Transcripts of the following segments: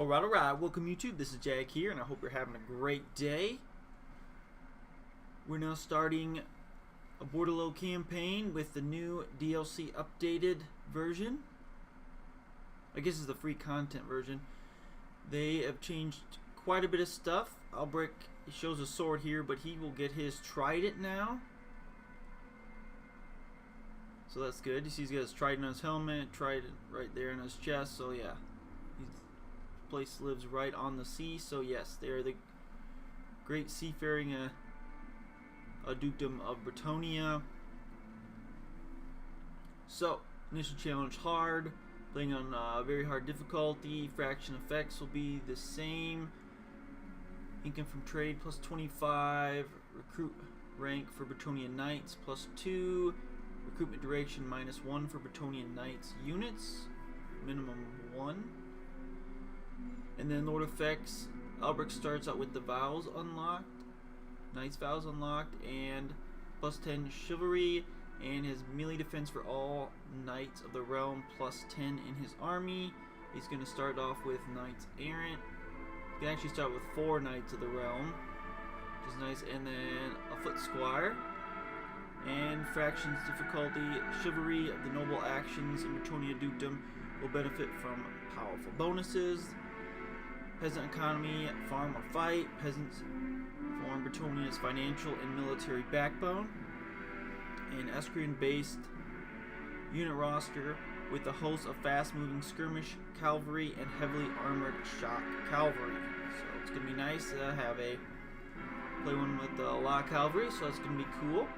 Alright, welcome YouTube. This is Jag here, and I hope you're having a great day. We're now starting a Bordeleaux campaign with the new DLC updated version. I guess it's the free content version. They have changed quite a bit of stuff. Albrecht shows a sword here, but he will get his trident now. So that's good. You see he's got his trident on his helmet, trident right there in his chest, so yeah. Place lives right on the sea, so yes, they are the great seafaring dukedom of Bretonnia. So, initial challenge hard, playing on very hard difficulty. Fraction effects will be the same. Income from trade plus 25. Recruit rank for Bretonnia Knights plus 2. Recruitment duration -1 for Bretonnia Knights units. Minimum 1. And then Lord effects, Albrecht starts out with the vows unlocked, Knight's vows unlocked, and plus 10 chivalry, and his melee defense for all knights of the realm plus 10 in his army. He's going to start off with Knights Errant. He can actually start with 4 knights of the realm, which is nice, and then a foot squire. And fractions difficulty, chivalry of the noble actions in Bretonnia dukedom will benefit from powerful bonuses. Peasant economy, farm or fight. Peasants form Bretonnia's financial and military backbone. An Escrian-based unit roster with a host of fast-moving skirmish cavalry and heavily armored shock cavalry. So it's gonna be nice to have play one with a lot of cavalry. So it's gonna be cool.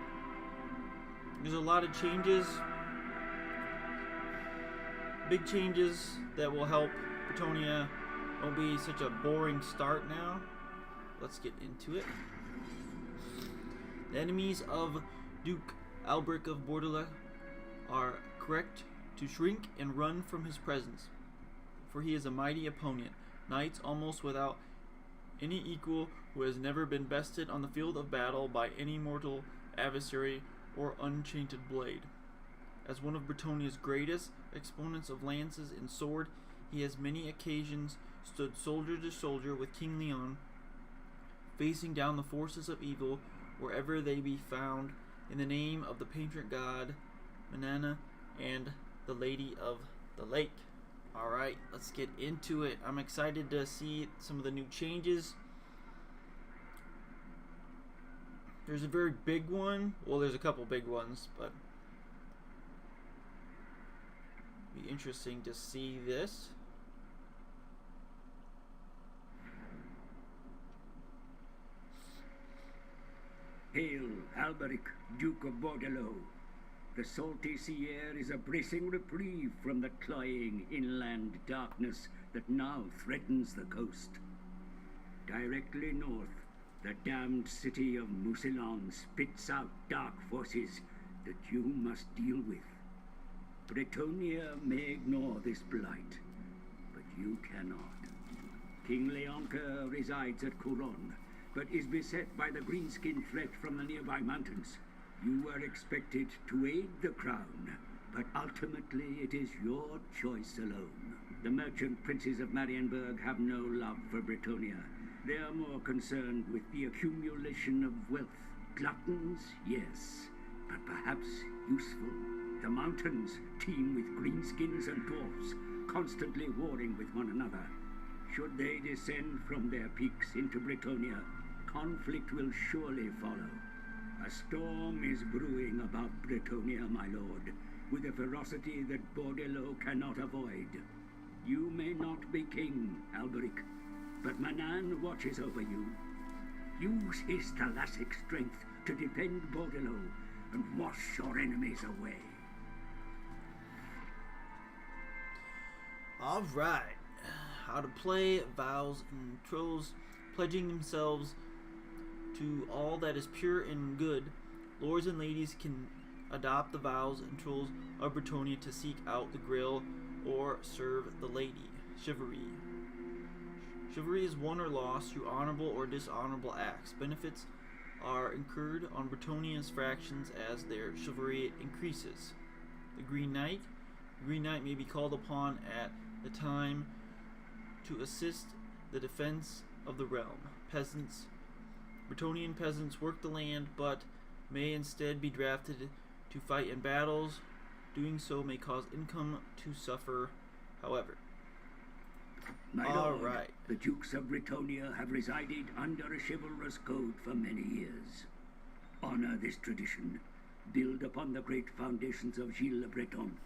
There's a lot of changes, big changes that will help Bretonnia. Won't be such a boring start now. Let's get into it. The enemies of Duke Albrecht of Bordeleaux are correct to shrink and run from his presence, for he is a mighty opponent, knights almost without any equal, who has never been bested on the field of battle by any mortal adversary or enchanted blade. As one of Bretonnia's greatest exponents of lances and sword, he has many occasions stood soldier to soldier with King Leon, facing down the forces of evil wherever they be found, in the name of the patron god Manana and the Lady of the Lake. Alright, let's get into it. I'm excited to see some of the new changes. There's a very big one. Well, there's a couple big ones, but it'll be interesting to see this. Hail, Alberic, Duke of Bordeleaux. The salty sea air is a bracing reprieve from the cloying inland darkness that now threatens the coast. Directly north, the damned city of Mousillon spits out dark forces that you must deal with. Bretonnia may ignore this blight, but you cannot. King Leonca resides at Couronne, but is beset by the greenskin threat from the nearby mountains. You were expected to aid the crown, but ultimately it is your choice alone. The merchant princes of Marienburg have no love for Bretonnia. They are more concerned with the accumulation of wealth. Gluttons, yes, but perhaps useful. The mountains teem with greenskins and dwarfs, constantly warring with one another. Should they descend from their peaks into Bretonnia, conflict will surely follow. A storm is brewing about Bretonnia, my lord, with a ferocity that Bordeleaux cannot avoid. You may not be king, Alberic, but Manan watches over you. Use his thalassic strength to defend Bordeleaux and wash your enemies away. Alright, how to play, vows and trolls, pledging themselves to all that is pure and good. Lords and ladies can adopt the vows and trolls of Bretonnia to seek out the grail or serve the lady. Chivalry. Chivalry is won or lost through honorable or dishonorable acts. Benefits are incurred on Bretonnia's fractions as their chivalry increases. The Green Knight. The Green Knight may be called upon at the time to assist the defense of the realm. Bretonnian peasants work the land, but may instead be drafted to fight in battles. Doing so may cause income to suffer, however. My All lord, right. the Dukes of Bretonnia have resided under a chivalrous code for many years. Honor this tradition, build upon the great foundations of Gilles le Breton,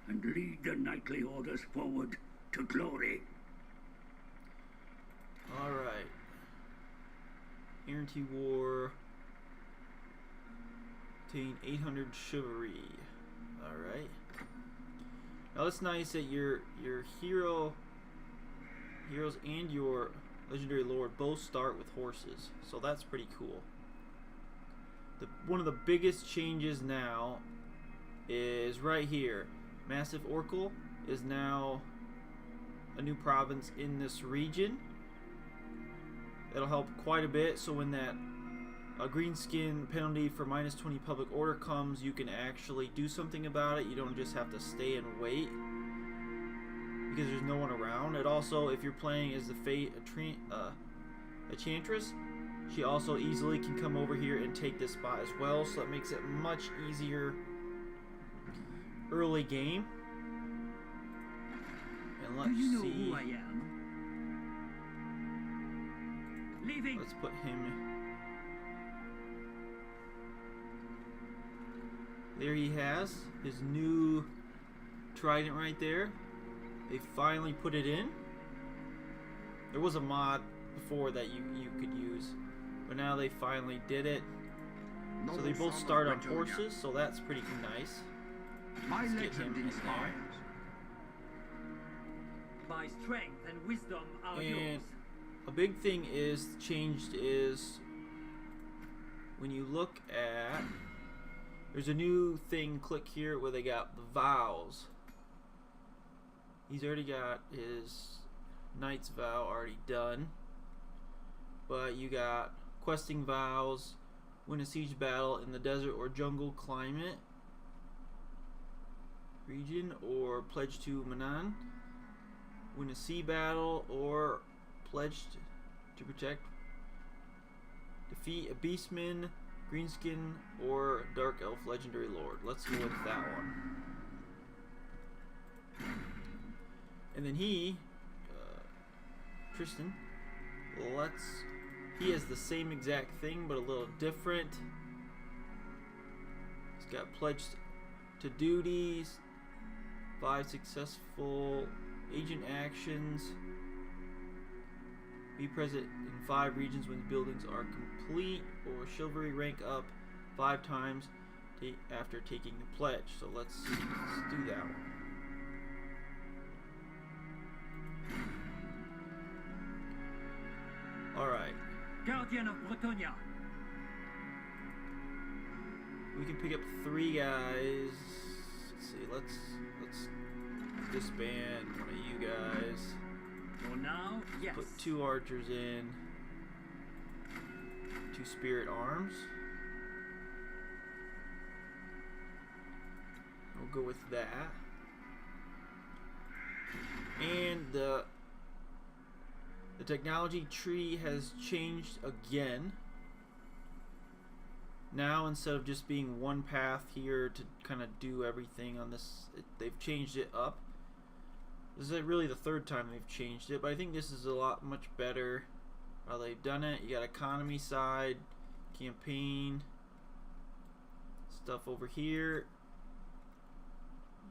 and lead the knightly orders forward to glory. All right. Guarantee war. Obtain 800 chivalry. All right. Now it's nice that your heroes and your legendary lord both start with horses, so that's pretty cool. One of the biggest changes now is right here. Massive Oracle is now a new province in this region. That'll help quite a bit, so when that green skin penalty for -20 public order comes, you can actually do something about it. You don't just have to stay and wait because there's no one around. It also, if you're playing as the Enchantress, she also easily can come over here and take this spot as well, so that makes it much easier early game. And let's Do you know see. who I am? Leaving. Let's put him. There he has his new trident right there. They finally put it in. There was a mod before that you could use, but now they finally did it. So they both start on horses, so that's pretty nice. My Let's get him legend in inspires. there. My strength and wisdom are And yours. a big thing is changed is when you look at, there's a new thing, click here where they got the vows. He's already got his knight's vow already done, but you got questing vows, win a siege battle in the desert or jungle climate region, or pledge to Manan, win a sea battle, or pledge to protect, defeat a beastman, greenskin, or dark elf legendary lord. Let's go with that one. And then Tristan, he has the same exact thing but a little different. He's got pledged to duties, 5 successful agent actions, be present in 5 regions when buildings are complete, or chivalry rank up 5 times after taking the pledge. So let's do that one. Alright. Guardian of Bretonnia. We can pick up 3 guys. Let's see, let's disband one of you guys. For now, yes. Put 2 archers in. 2 spirit arms. We'll go with that. And the technology tree has changed again. Now, instead of just being one path here to kind of do everything on this, they've changed it up. This is really the 3rd time they've changed it, but I think this is a lot much better how they've done it. You got economy side, campaign, stuff over here.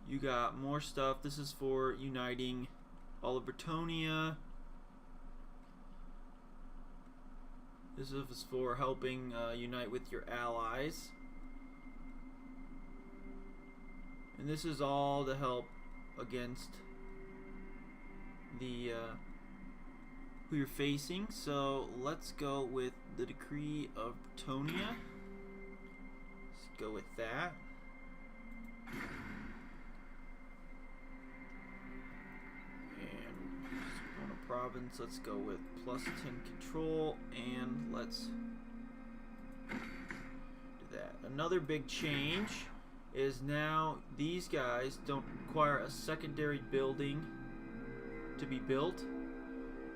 You got more stuff. This is for uniting all of Bretonnia. This is for helping unite with your allies. And this is all to help against the who you're facing. So let's go with the Decree of Bretonnia. Let's go with that. Province, let's go with +10 control, and let's do that. Another big change is now these guys don't require a secondary building to be built.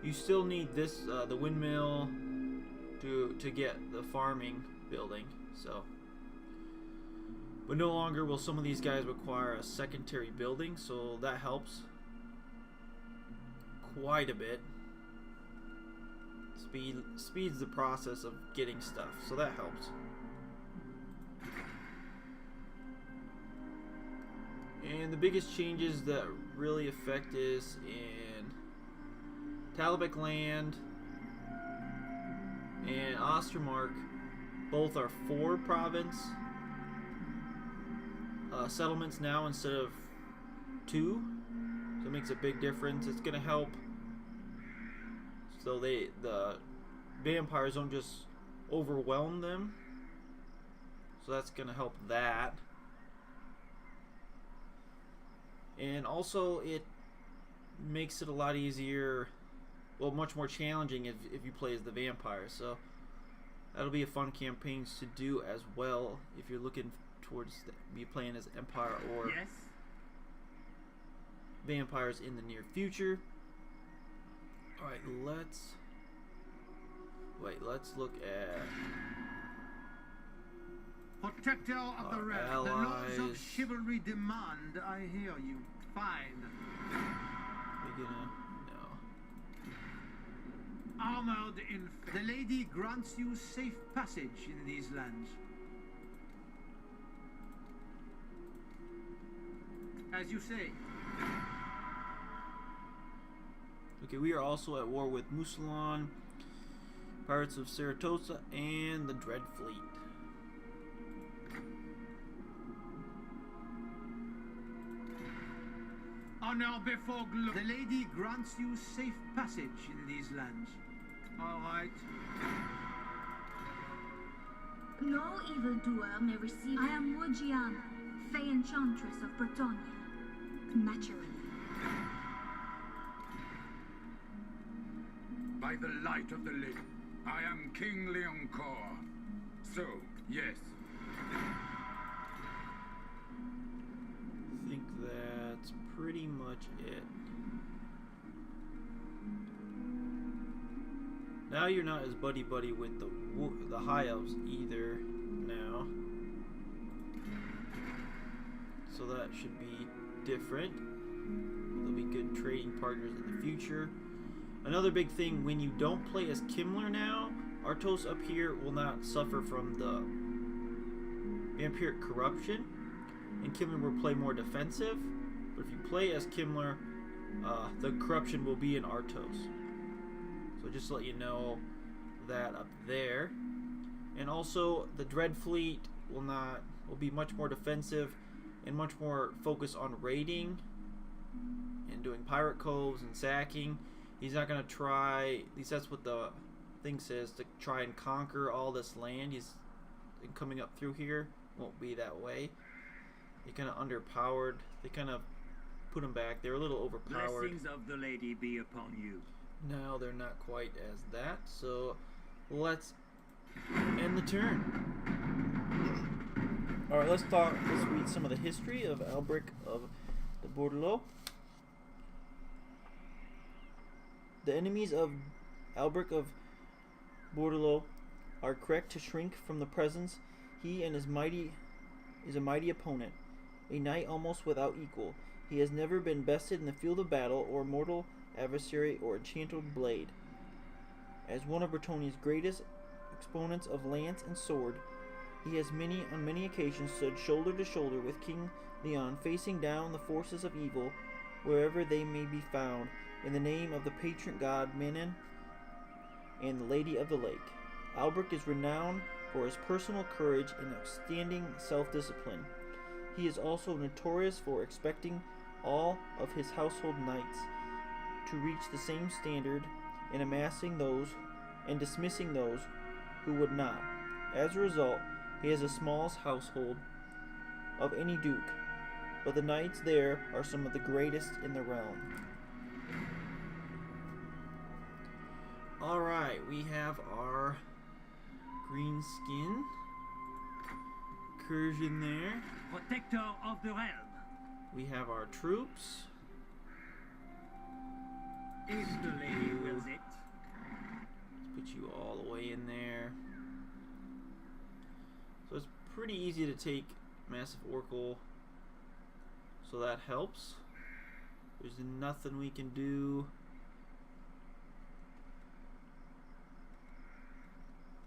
You still need this, the windmill, to get the farming building. So, but no longer will some of these guys require a secondary building, so that helps quite a bit. Speeds the process of getting stuff, so that helps. And the biggest changes that really affect is in Talbot land and Ostermark. Both are 4 province settlements now instead of 2, so it makes a big difference. It's gonna help so the vampires don't just overwhelm them, so that's gonna help that. And also it makes it a lot easier, well, much more challenging if you play as the vampire, so that'll be a fun campaign to do as well if you're looking towards be playing as Empire or Yes. vampires in the near future. Alright, let's look at Protector of the our realm. The laws allies. of chivalry demand. I hear you. Fine. We're gonna no. Armored in. The lady grants you safe passage in these lands. As you say. Okay, we are also at war with Musalon, Pirates of Saratoga, and the Dread Fleet. Honor before glory. The lady grants you safe passage in these lands. All right. No evildoer may receive. I am Wojiana, Fey Enchantress of Bretonnia. Naturally. By the light of the lake, I am King Leoncoeur. So, yes. I think that's pretty much it. Now you're not as buddy-buddy with the High Elves either now. So that should be different. They'll be good trading partners in the future. Another big thing, when you don't play as Kimmler now, Artos up here will not suffer from the vampiric corruption, and Kimmler will play more defensive. But if you play as Kimmler, the corruption will be in Artos. So just to let you know that up there. And also the Dread Fleet will be much more defensive and much more focused on raiding and doing pirate coves and sacking. He's not going to try, at least that's what the thing says, to try and conquer all this land. He's coming up through here. Won't be that way. They kind of underpowered. They kind of put him back. They're a little overpowered. Blessings of the lady be upon you. Now they're not quite as that. So let's end the turn. Alright, let's read some of the history of Albric of the Bordeleaux. The enemies of Albric of Bordeleaux are correct to shrink from the presence. He and is a mighty opponent, a knight almost without equal. He has never been bested in the field of battle, or mortal adversary, or enchanted blade. As one of Bretonnia's greatest exponents of lance and sword, he has on many occasions stood shoulder to shoulder with King Leon, facing down the forces of evil wherever they may be found, in the name of the patron god Manon and the Lady of the Lake. Albric is renowned for his personal courage and outstanding self-discipline. He is also notorious for expecting all of his household knights to reach the same standard in amassing those and dismissing those who would not. As a result, he has the smallest household of any duke, but the knights there are some of the greatest in the realm. Alright, we have our green skin incursion there. Protector of the realm. We have our troops. If the lady wills it. pretty easy to take Massive Oracle, so that helps. There's nothing we can do.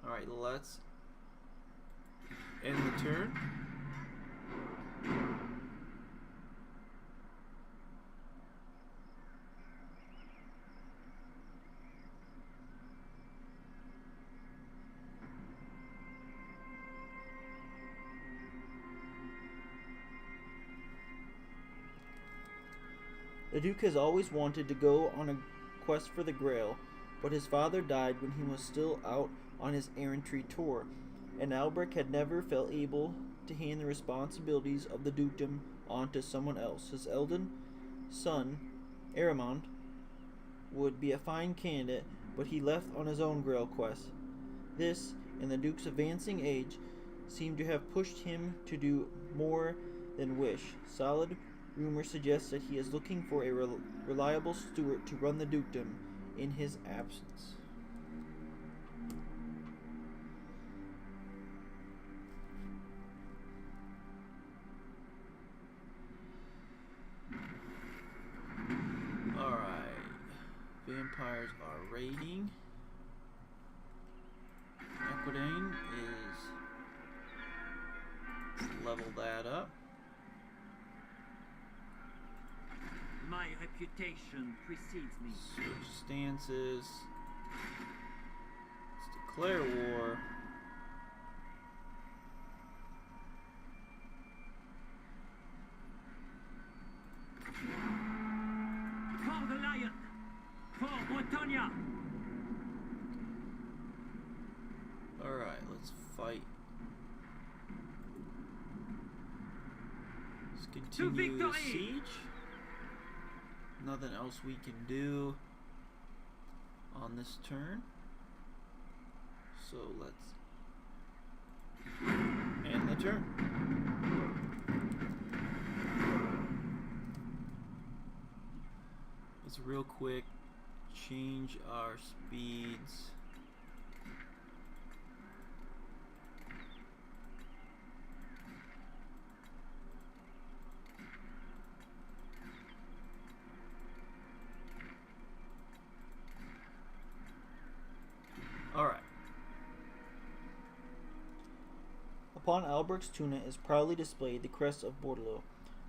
Alright, let's end the turn. The Duke has always wanted to go on a quest for the Grail, but his father died when he was still out on his errantry tour, and Albrecht had never felt able to hand the responsibilities of the dukedom on to someone else. His eldest son, Aramond, would be a fine candidate, but he left on his own Grail quest. This, and the Duke's advancing age, seemed to have pushed him to do more than wish. Solid rumor suggests that he is looking for a reliable steward to run the dukedom in his absence. Alright. Vampires are raiding. Aquitaine is... Let's level that up. My reputation precedes me. Switch stances. Let's declare war. For the lion! For Bretonnia! Alright, let's fight. Let's continue the siege. Nothing else we can do on this turn. So let's end the turn. Let's real quick change our speeds. Alright. Upon Albrecht's tunic is proudly displayed the crest of Bordeleaux,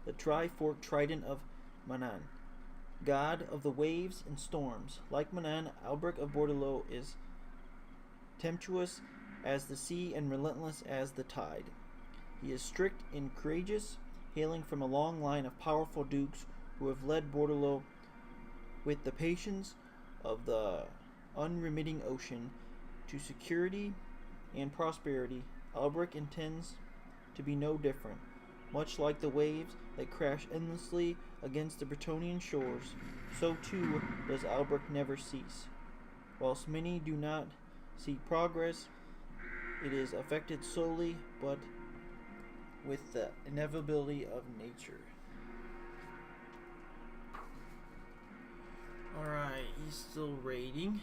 the tri-forked trident of Manan, god of the waves and storms. Like Manan, Albrecht of Bordeleaux is tempestuous as the sea and relentless as the tide. He is strict and courageous, hailing from a long line of powerful dukes who have led Bordeleaux with the patience of the unremitting ocean to security and prosperity. Albrecht intends to be no different. Much like the waves that crash endlessly against the Bretonnian shores, so too does Albrecht never cease. Whilst many do not see progress, it is affected slowly, but with the inevitability of nature. Alright, he's still raiding.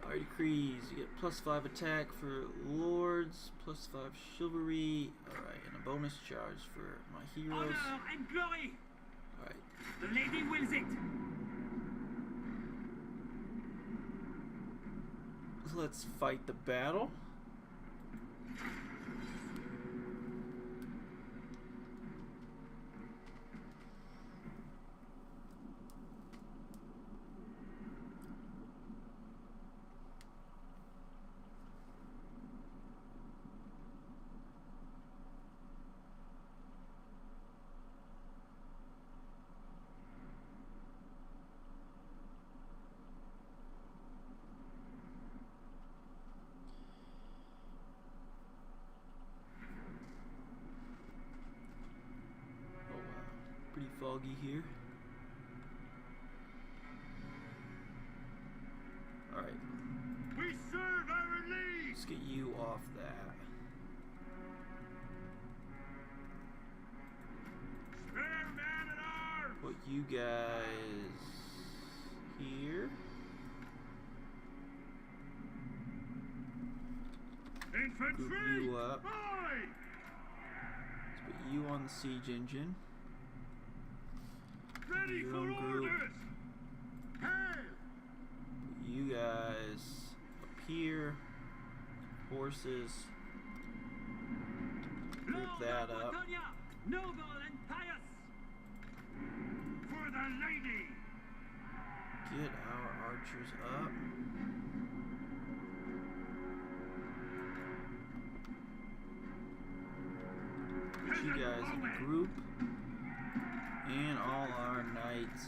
Our decrees, you get +5 attack for lords, +5 chivalry, alright, and a bonus charge for my heroes. Honor and glory! Alright. The lady wills it! Let's fight the battle. Pretty foggy here. Alright. We serve our lead! Let's get you off that. Spare man at arms! Put you guys here. Group you up. Let's put you on the siege engine. Ready Your for own group. orders! Put you guys up here. Horses. Group Lord that of up. Bretonnia, noble and pious! For the lady! Get our archers up. Put you guys in a group. And all our knights.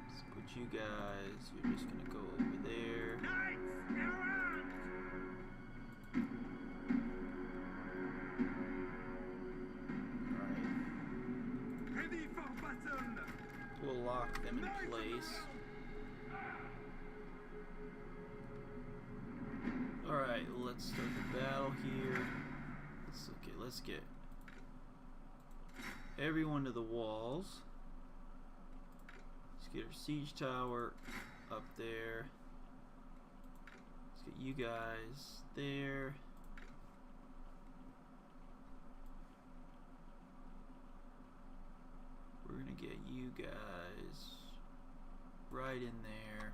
Let's put you guys, you're just gonna go over there. Knights, around! Alright. Ready for battle! We'll lock them in place. Alright, let's start the battle here. Let's get everyone to the walls. Let's get our siege tower up there. Let's get you guys there. We're gonna get you guys right in there.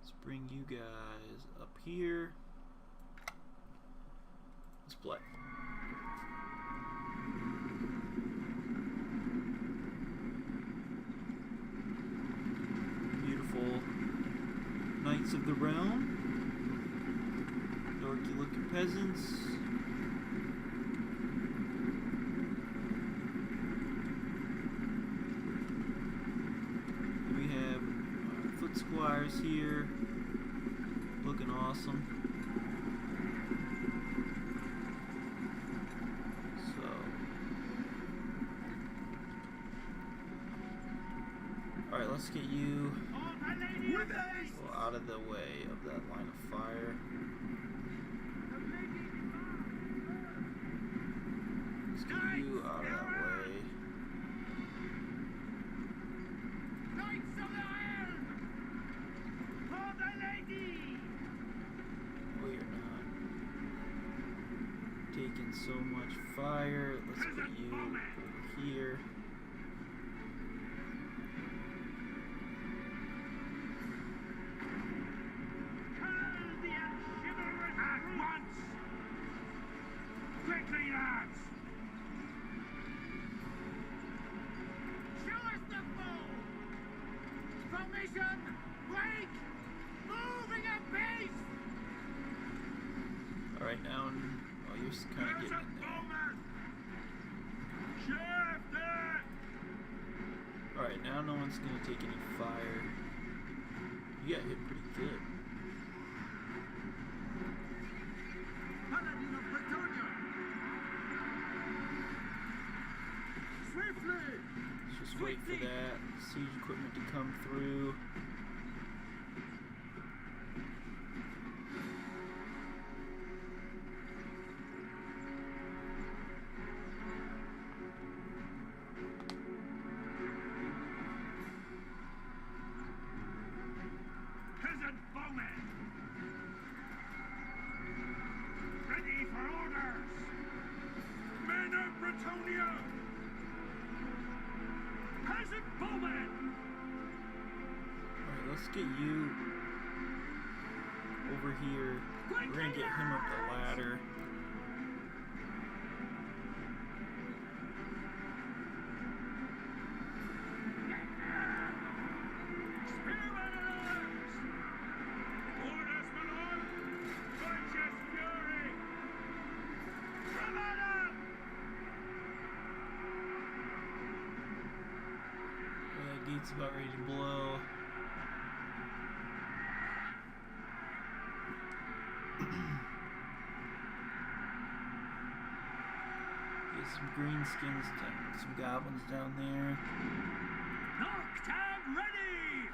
Let's bring you guys up here. Let's play. Beautiful Knights of the Realm. Dorky looking peasants. We have our foot squires here. Looking awesome. Alright, let's get you out of the way of that line of fire. Let's get you out of that way. Knights of the Helm! For the lady! We are not taking so much fire. Let's put you over here. Quickly, lads! Show us the foe! Formation! Break! Moving at pace! Alright, now you're kind of getting in there. Alright, now no one's going to take any fire. You got hit pretty good. Paladin of Bretonnia! Swiftly! Let's just wait for that siege equipment to come through. Peasant bowmen! Ready for orders! Men of Bretonnia! Peasant bowmen! Alright, let's get you over here. We're gonna get him up the ladder. Spearmen at arms! Orders, my lord! Righteous fury! Bravado! That gate's about ready to blow. Get some greenskins, some goblins down there. Knocked and ready!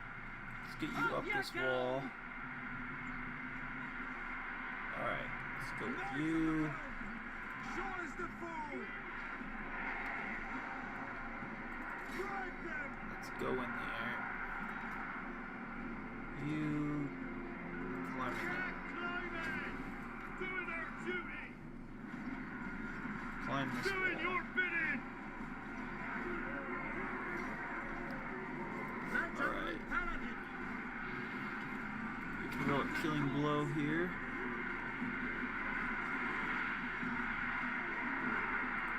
Let's get you up this wall. Alright, let's go with you. Show us the foe! Drive them! Let's go in there. find this Doing wall. your bidding. Alright. Throw a killing blow here.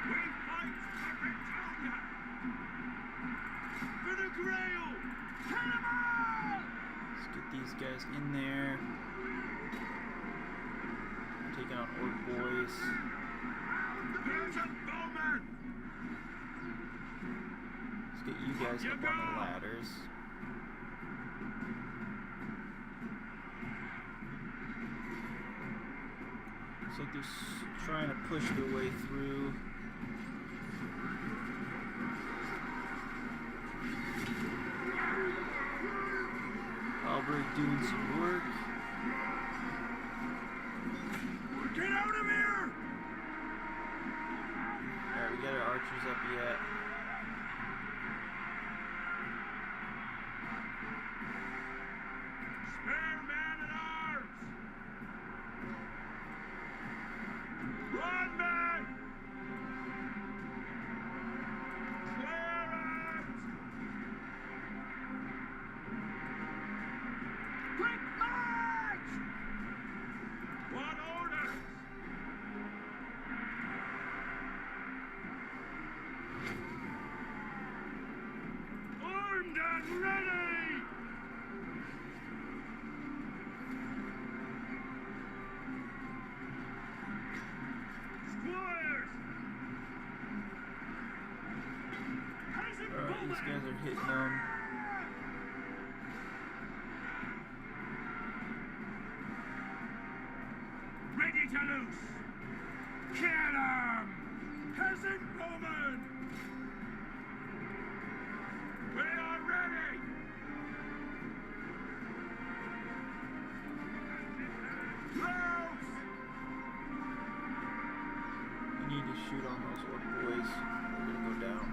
We fight for Bretonnia. For the Grail. Kill 'em all! Let's get these guys in there. Taking on Orc boys. There's a bowman. Let's get you guys up on the ladders. Looks like they're trying to push their way through. Albrecht doing some work. Get out of here! Alright, we got our archers up yet. Spare man at arms! Run, man! Clear out! Quick march! What orders? Armed and ready! Squires! Alright, these guys are hitting them. Ready to loose! Kill 'em! Peasant woman! We are ready! Loose! We need to shoot on those Orc boys. They're gonna go down.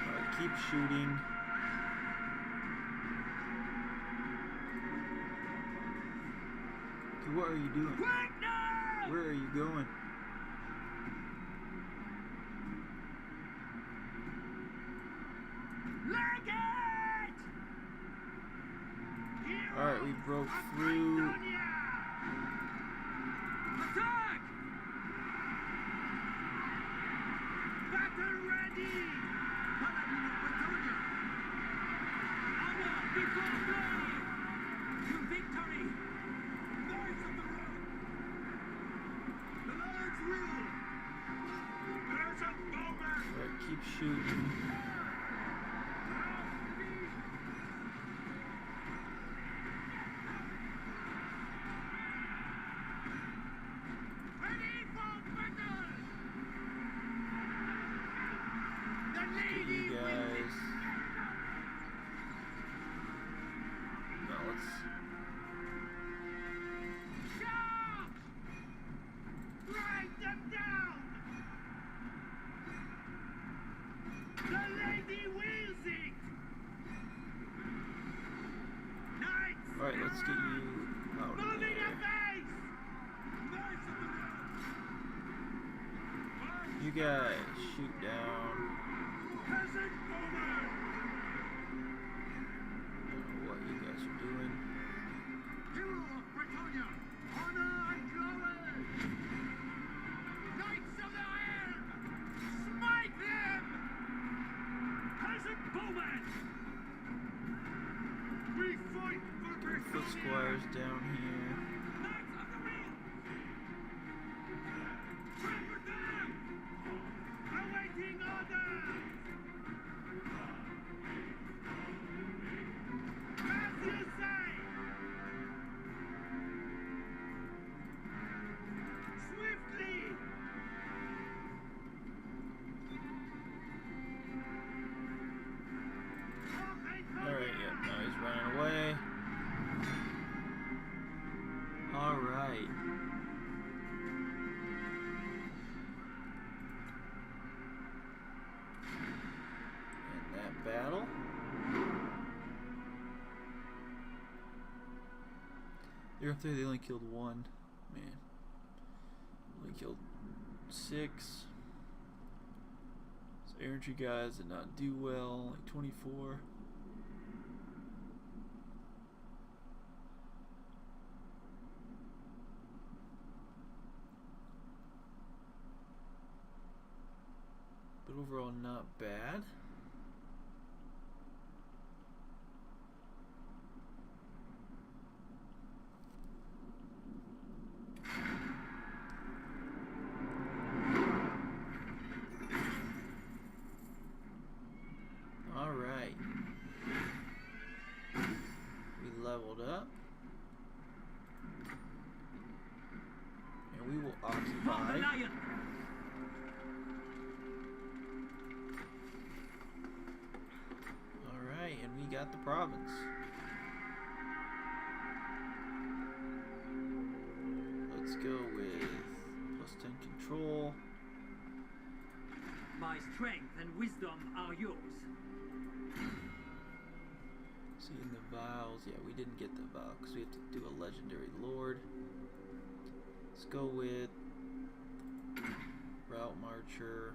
Alright, keep shooting. Okay, what are you doing? Quick now! Where are you going? Leg it! Alright, we broke through. Attack! Battle ready! Paladin of Bretonnia! Honor before glory! To victory! Knights of the road! The Lord's will! There's a bowman! Alright, keep shooting. Ready for battle! The lady You guys. Now let's. Shout! Write them down! The lady wills it! Knights! Alright, let's get you out of Moving there. your face! Knights of the road! You guys shoot down. Peasant woman! I don't know what you guys are doing. Hero of Bretonnia! Honor and glory! Knights of the Iron! Smite them! Peasant bowman! We fight for Get our foot Bretonnia! squires down here. Knights of the Wheel! Trample them! Awaiting orders! As you say! Swiftly! Alright, yep, now he's running away. Alright. And that battle. They're up there, they only killed one. Man. Only killed 6. So infantry guys did not do well, like 24. But overall not bad. Alright. We leveled up. And we will occupy. Alright, and we got the province. Let's go with +10 control. My strength and wisdom are yours. See, in the vials, yeah, we didn't get the vial because we have to do a legendary lord. Let's go with route marcher.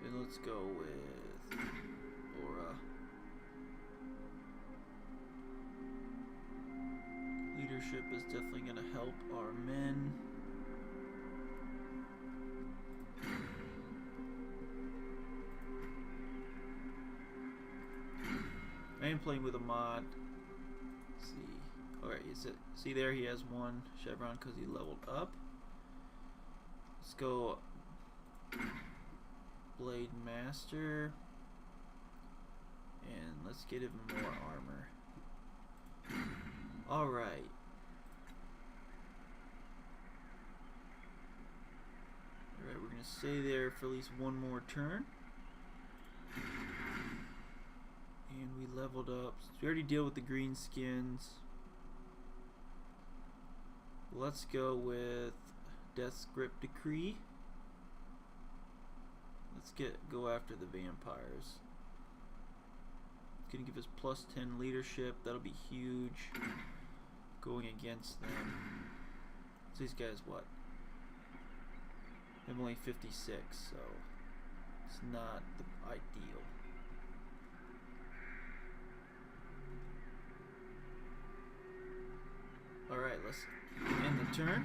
And let's go with Aura. Leadership is definitely going to help our men. I am playing with a mod. Let's see. Alright, see there he has 1 chevron because he leveled up. Let's go Blade Master. And let's get him more armor. Alright. Alright, we're going to stay there for at least 1 more turn. And we leveled up. So we already deal with the green skins. Let's go with Death's Grip Decree. Let's go after the vampires. It's gonna give us +10 leadership. That'll be huge. Going against them. So these guys what? I'm only 56, so it's not the ideal. Alright, let's end the turn.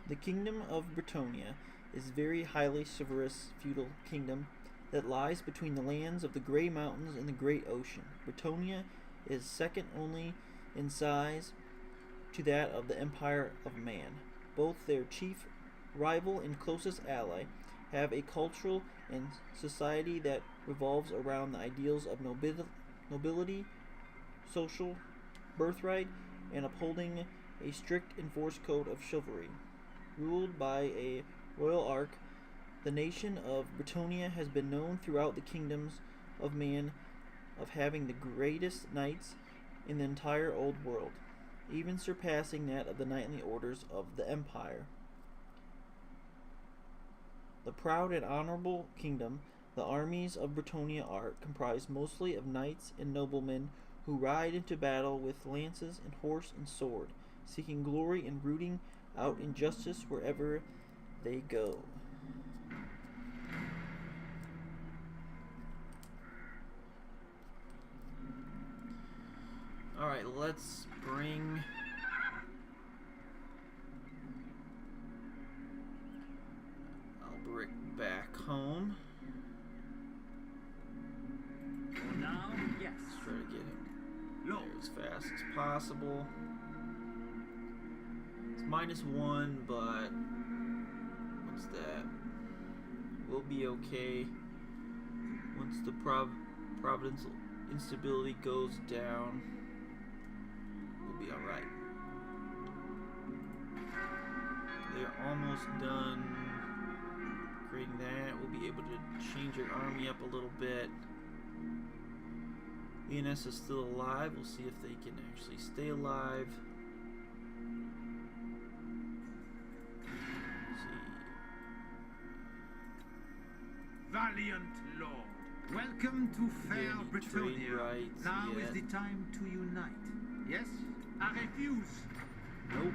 The kingdom of Bretonnia is a very highly chivalrous feudal kingdom that lies between the lands of the Grey Mountains and the Great Ocean. Bretonnia is second only in size to that of the Empire of Man. Both their chief rival and closest ally have a cultural and society that revolves around the ideals of nobility, social birthright, and upholding a strict enforced code of chivalry. Ruled by a royal arch, the nation of Bretonnia has been known throughout the kingdoms of man of having the greatest knights in the entire old world, even surpassing that of the knightly orders of the empire. The proud and honorable kingdom, the armies of Bretonnia are comprised mostly of knights and noblemen who ride into battle with lances and horse and sword, seeking glory and rooting out injustice wherever they go. Alright, let's bring Alberic back home. Now, yes. Let's try to get him there as fast as possible. It's -1, but what's that? We'll be okay once the providential instability goes down. We'll be alright. They're almost done creating that. We'll be able to change our army up a little bit. ENS is still alive. We'll see if they can actually stay alive. valiant lord. Welcome to fair Any Bretonnia. trade rights Now yet? is the time to unite. Yes? I refuse. Nope.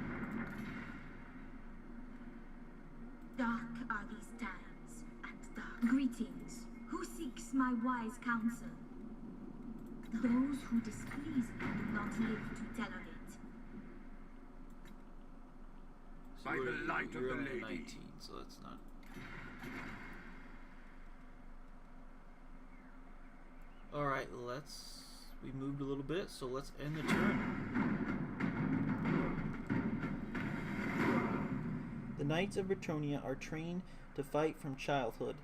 Dark are these times, and dark. Greetings. Who seeks my wise counsel? Those who displease me do not live to tell of it. So By the we're- light of you're the only lady. 19, so that's not. Alright, we moved a little bit, so let's end the turn. The Knights of Bretonnia are trained to fight from childhood.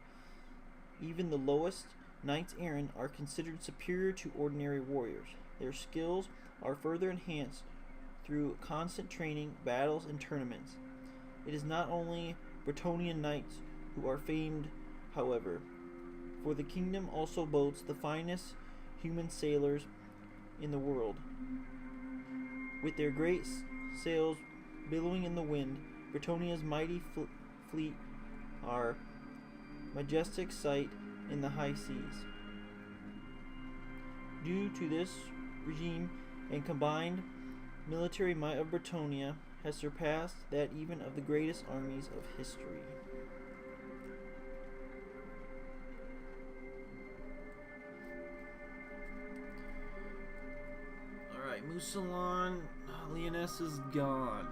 Even the lowest Knights Errant are considered superior to ordinary warriors. Their skills are further enhanced through constant training, battles, and tournaments. It is not only Bretonnian knights who are famed, however, for the kingdom also boasts the finest human sailors in the world. With their great sails billowing in the wind, Bretonnia's mighty fleet are majestic sight in the high seas. Due to this regime and combined military might of Bretonnia has surpassed that even of the greatest armies of history. Alright, Mousillon, Lyonesse is gone.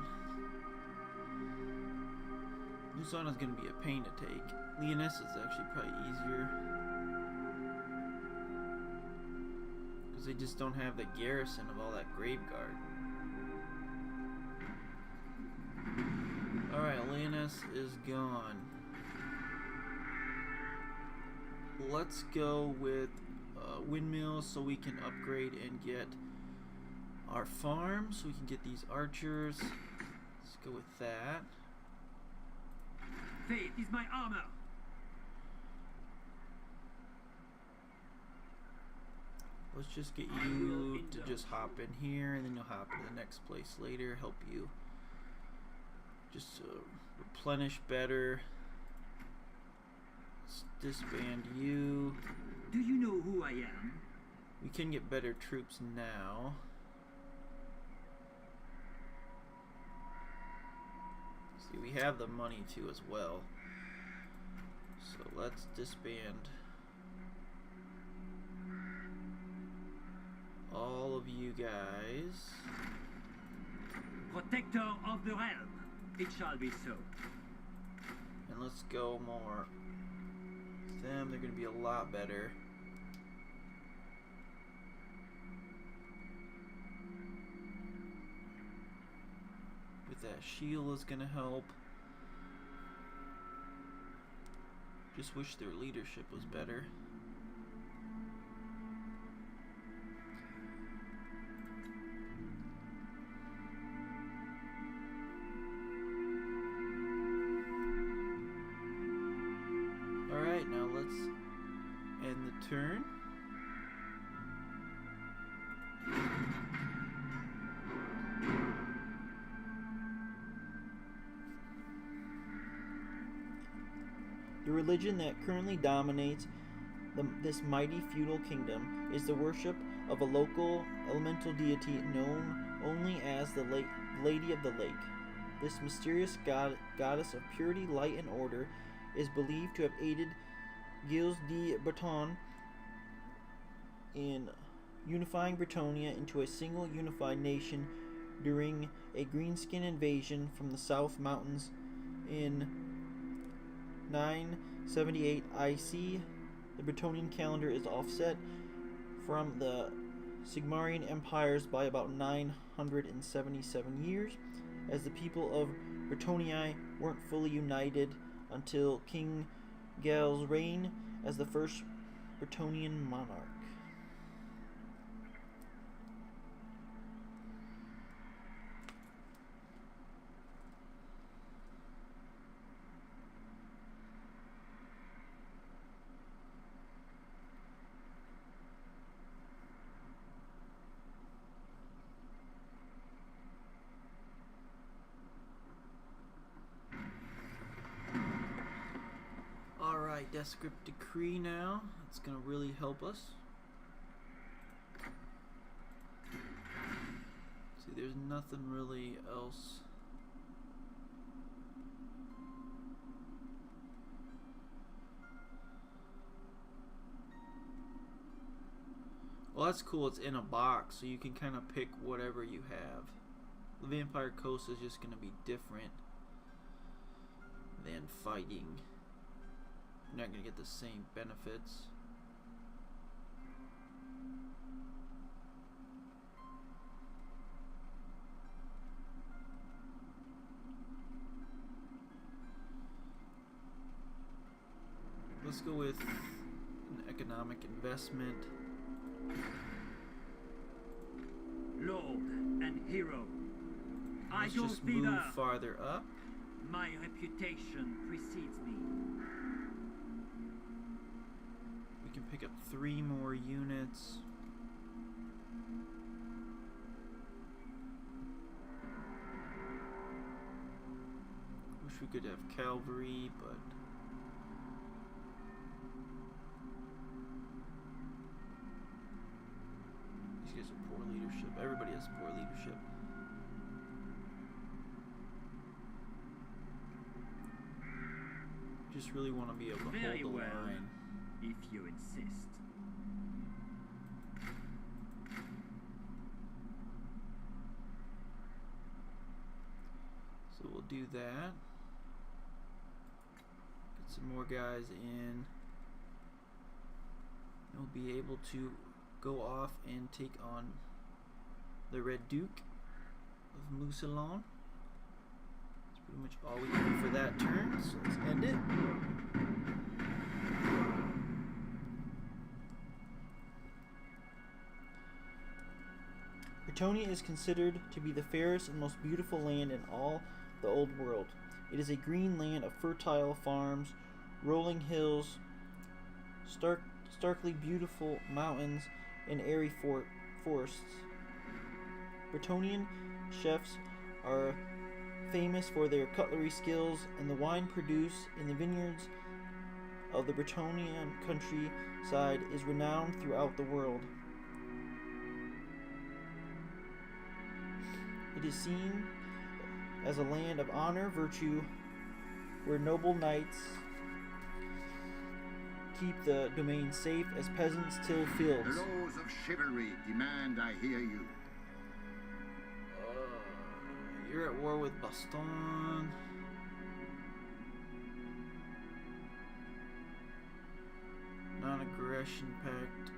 Mousillon is going to be a pain to take. Lyonesse is actually probably easier. Because they just don't have the garrison of all that grave guard. Alright, Lyonesse is gone. Let's go with windmills so we can upgrade and get our farm, so we can get these archers. Let's go with that. Faith is my armor. Let's just get you to just hop in here, and then you'll hop to the next place later. Help you just replenish better. Let's disband you. Do you know who I am? We can get better troops now. See, we have the money too as well. So let's disband all of you guys. Protector of the realm. It shall be so. And let's go more with them. They're going to be a lot better. With that shield is going to help. Just wish their leadership was better. Alright, now let's end the turn. The religion that currently dominates this mighty feudal kingdom is the worship of a local elemental deity known only as the Lady of the Lake. This mysterious goddess of purity, light, and order is believed to have aided Gilles de Breton in unifying Bretonnia into a single unified nation during a greenskin invasion from the South Mountains in 978 IC. The Bretonnian calendar is offset from the Sigmarian empires by about 977 years, as the people of Bretonnia weren't fully united until King Gilles' reign as the first Bretonnian monarch. Descript Decree now. It's gonna really help us. See, there's nothing really else. Well, that's cool. It's in a box, so you can kind of pick whatever you have. The Vampire Coast is just going to be different than fighting. You're not going to get the same benefits. Let's go with an economic investment. Lord and hero, I Let's go just move thither. farther up. My reputation precedes me. We can pick up 3 more units. Wish we could have cavalry, but these guys are poor leadership. Everybody has poor leadership. Just really want to be able to Very hold the well, line. if you insist. So we'll do that. Get some more guys in. And we'll be able to go off and take on the Red Duke of Mousillon. That's pretty much all we can do for that turn, so let's end it. Bretonnia is considered to be the fairest and most beautiful land in all the old world. It is a green land of fertile farms, rolling hills, starkly beautiful mountains, and airy forests. Bretonnian chefs are famous for their cutlery skills, and the wine produced in the vineyards of the Bretonnian countryside is renowned throughout the world. It is seen as a land of honor, virtue, where noble knights keep the domain safe as peasants till fields. The laws of chivalry demand I hear you. You're at war with Baston. Non-aggression pact.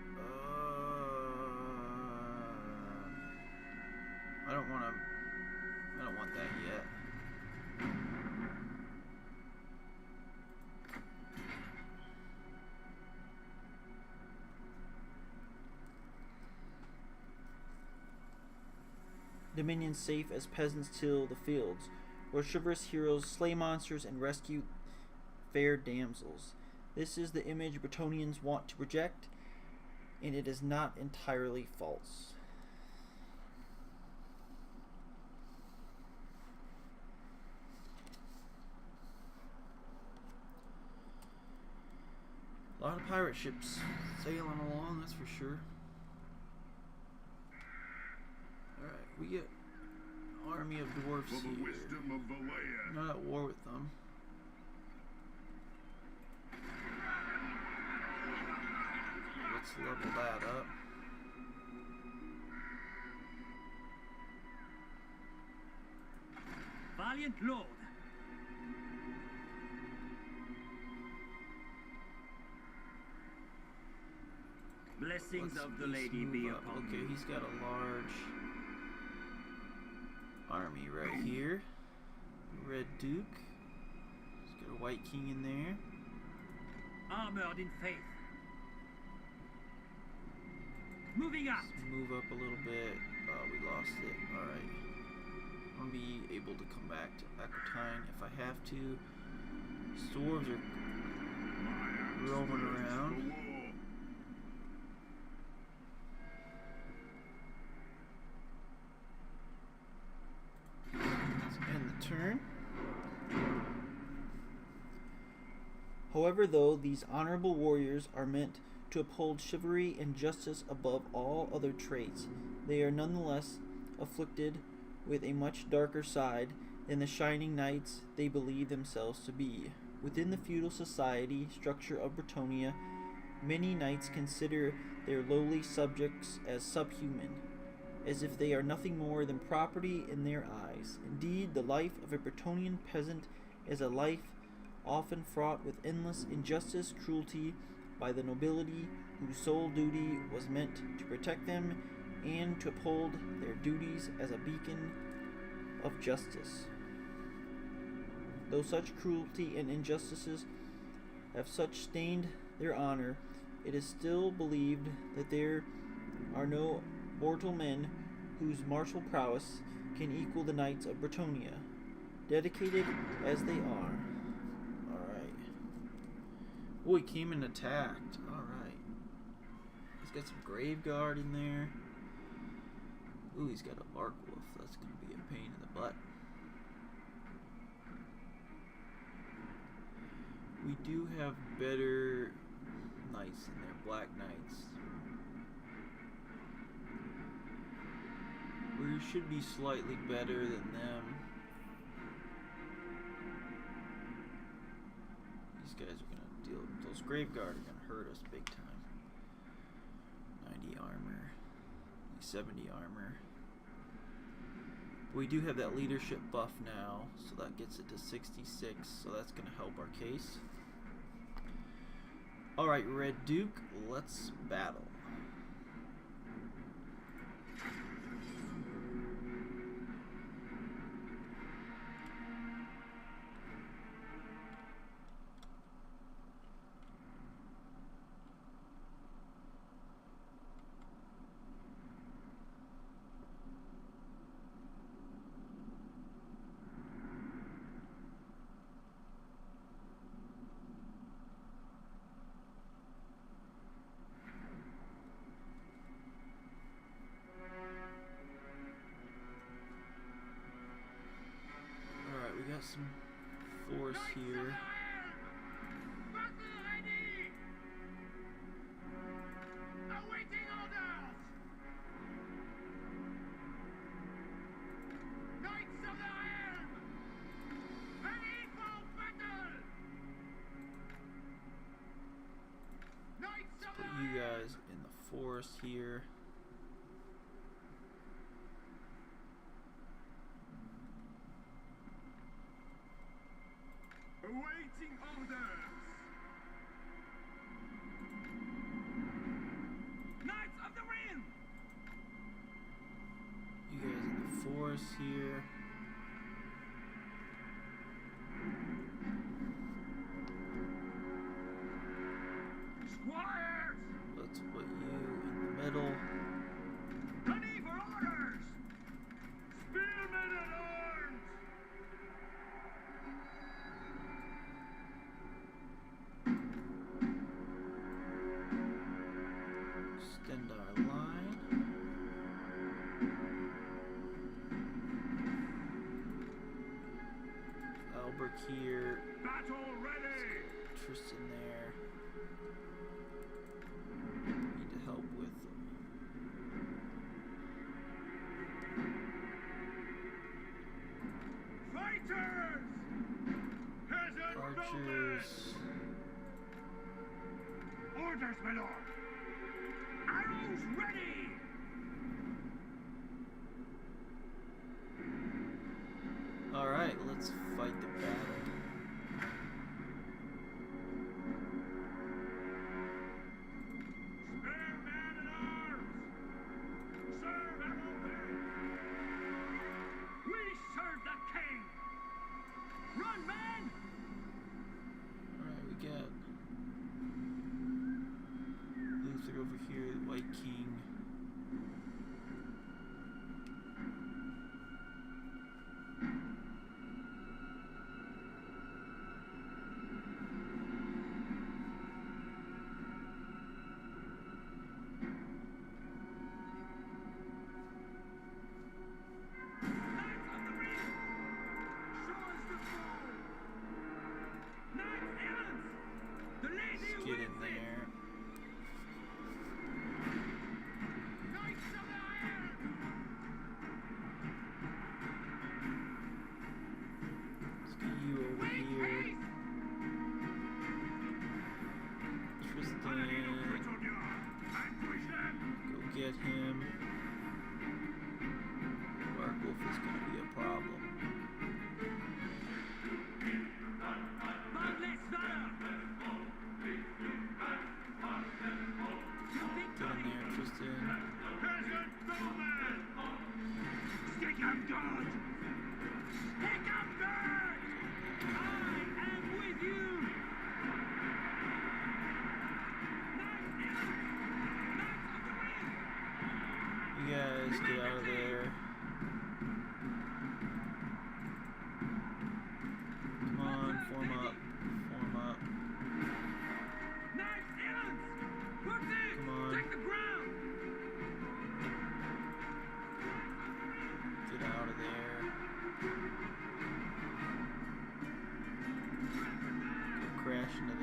I don't want that yet. Dominion safe as peasants till the fields, where chivalrous heroes slay monsters and rescue fair damsels. This is the image Bretonnians want to project, and it is not entirely false. A lot of pirate ships sailing along, that's for sure. Alright, we get an army of dwarfs For the here. wisdom of the land. Not at war with them. Let's level that up. Valiant Lord, blessings Let's of the just lady move be up. upon Okay, you. he's got a large army right here. Red Duke. He's got a White King in there. Armored in faith. Moving out. Let's move up a little bit. We lost it. Alright. I'm gonna be able to come back to Aquitaine if I have to. Dwarves are roaming around. Let's end the turn. However, though these honorable warriors are meant to uphold chivalry and justice above all other traits, they are nonetheless afflicted with a much darker side than the shining knights they believe themselves to be. Within the feudal society structure of Bretonnia, many knights consider their lowly subjects as subhuman, as if they are nothing more than property in their eyes. Indeed, the life of a Bretonnian peasant is a life often fraught with endless injustice, cruelty by the nobility whose sole duty was meant to protect them and to uphold their duties as a beacon of justice. Though such cruelty and injustices have such stained their honor, it is still believed that there are no mortal men whose martial prowess can equal the knights of Bretonnia, dedicated as they are. Alright. Oh, he came and attacked. Alright. He's got some grave guard in there. Ooh, he's got a bark wolf. That's going to be a pain in the butt. We do have better knights in there, black knights. We should be slightly better than them. These guys are going to deal with those grave guard are going to hurt us big time. 90 armor, 70 armor. We do have that leadership buff now, so that gets it to 66, so that's going to help our case. Alright, Red Duke, let's battle. Some force here. Awaiting orders. Knights of the Helm, ready for battle. Knights of the Put you guys in the forest here. Awaiting orders! Knights of the Rim! You guys in the forest here. Squires! Let's put you in the middle. Ready for orders! Spearmen at arms! Extend our line. Albert here. Battle ready! Tristan there. Need to help with Fighters! Peasant archers. Orders, my lord! Arrows ready! Alright, let's fight the battle. Spare man at arms! Serve arrowhead! We serve the king! Run, man! Alright, we got Luther over here, the White King.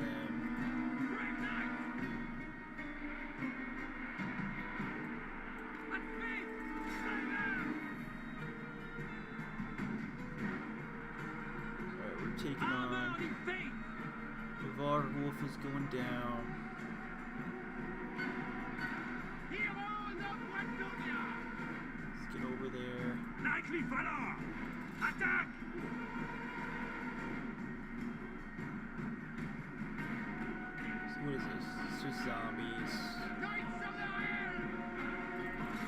them. Brave knights! At faith! Stand down! Alright, we're taking on. Armored in faith! The Wolf is going down. Heroes of Bretonnia! Let's get over there. Knightly valor! Attack! So what is this? It's just zombies. Knights of the Iron!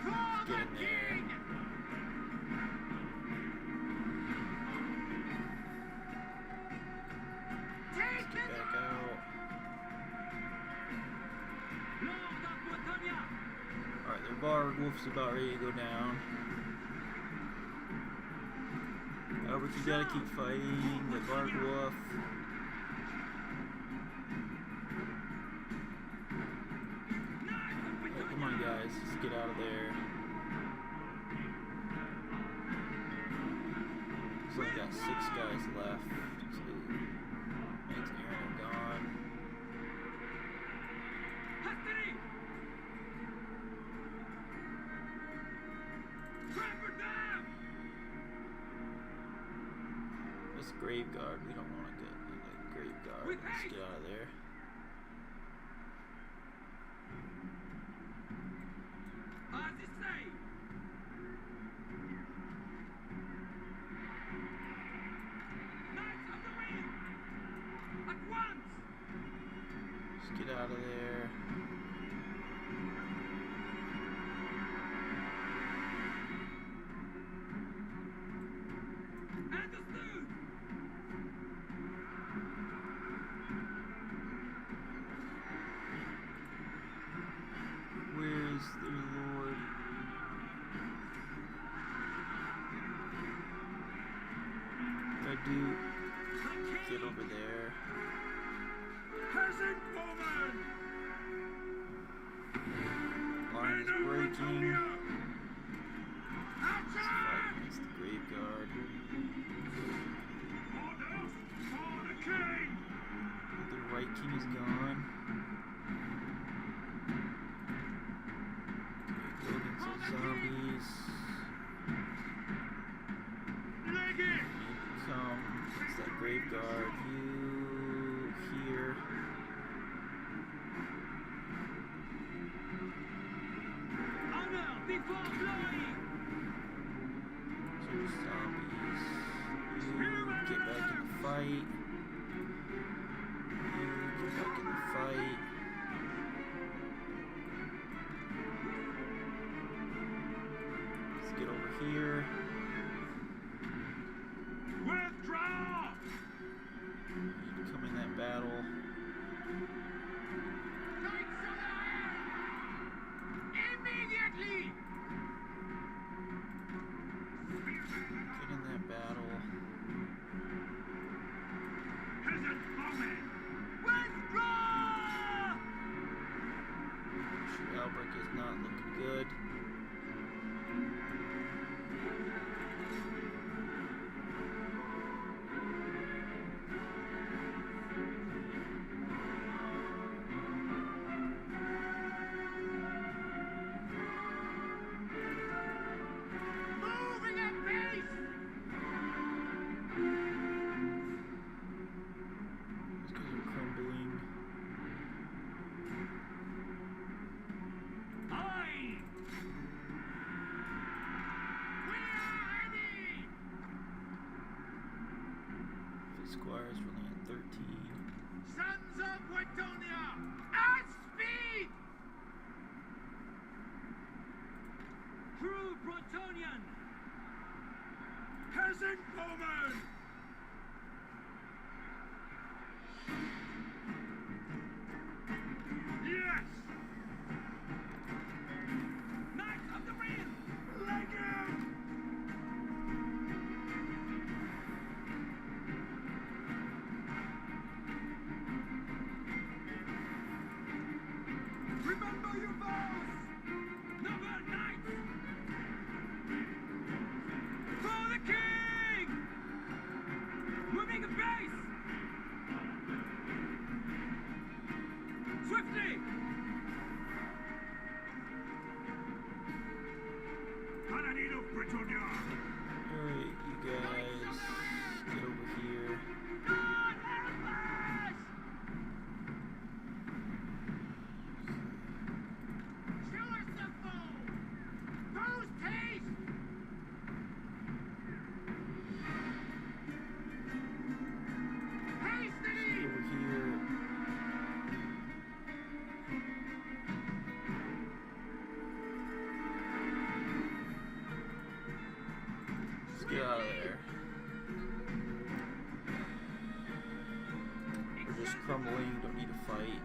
For Get the in there. king! Take Get it back out. Lord of Bretonnia! Alright, their Wolf's about ready to go down. Albert, you gotta keep fighting the Wolf. Alright, come on guys, let's get out of there. He's only got 6 guys left. Mates Aaron are gone. Hastily! Trample them! This Grave Guard, we don't want to get the Grave Guard. With Let's haste! get out of there. As you say! Knights of the Ring! At once! Let's get out of there. Understood! Where is their lord? I do get over there. Peasant woman! Line is breaking. Let's Attack! fight against the Grave Guard. Orders for the king! The Right King is gone. Okay, go against the zombies. Leg it! You come. It's that Grave Guard. You here. Honor before flying! Two zombies. You get back in the fight. You get back in the fight. Let's get over here. Withdraw! You come in that battle. Knights of the Iron! Immediately! Get in that battle. Peasant woman! Withdraw! Sure, Albrecht is not looking good. Moving at pace! These guys are crumbling. Aye! We are ready! The squires are only at 13. Sons of Bretonnia! At speed! True Bretonian! Peasant woman! Yes! Knights of the Ring! Leg him! Remember your vows! Noble knights! For the king! Moving a base! just crumbling. Don't need to fight.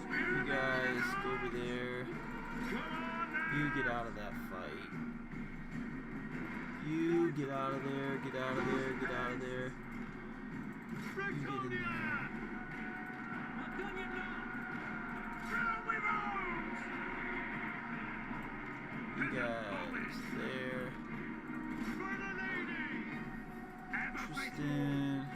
You guys go over there. You get out of that fight. You get out of there. Get out of there. Get out of there. You get in there. You guys there. Tristan.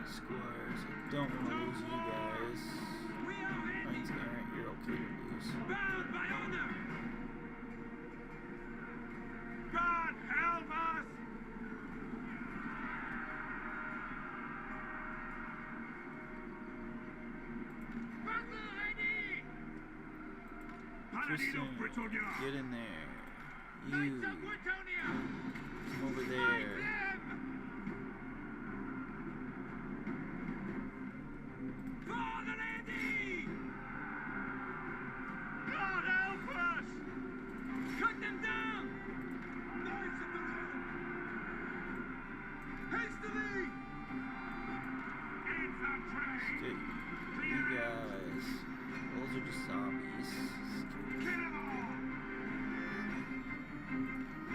Squires. I don't want to lose you guys. Knights errant, you're okay to lose. Bound by honor! God help us! Battle ready! Tristan, Bretonnia! get in there. Knights You of Bretonnia! come over Fight there. them! For the lady! God help us! Cut them down! Knights of the Realm! Hastily! Infantry! Okay, you guys. Those are just zombies. Kill them all!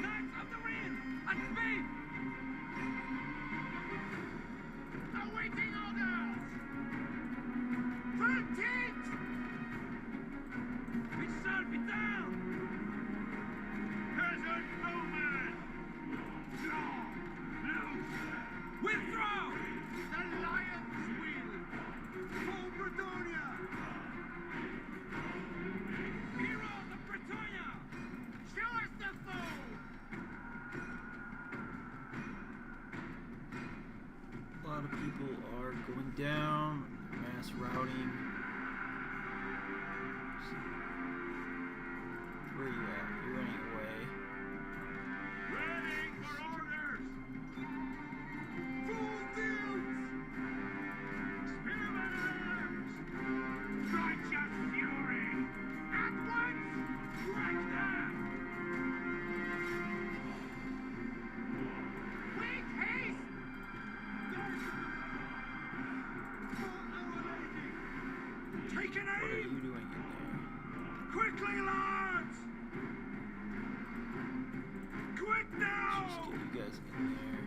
Knights of the Realm! At speed! Awaiting orders! Protect! We shall be down! Peasant bowman! Draw! Loose! Withdraw! The lion's will! For Bretonnia! Heroes of Bretonnia! Show us the foe! A lot of people are going down. Mass routing. Where are you at? You're running away. Ready for orders! Full fields! Spearmen at arms! Righteous fury! At once! Strike them! Make haste! For our lady! Take an What are aim! you doing in there? Quickly, lads! Quick Let's now! just get you guys in there.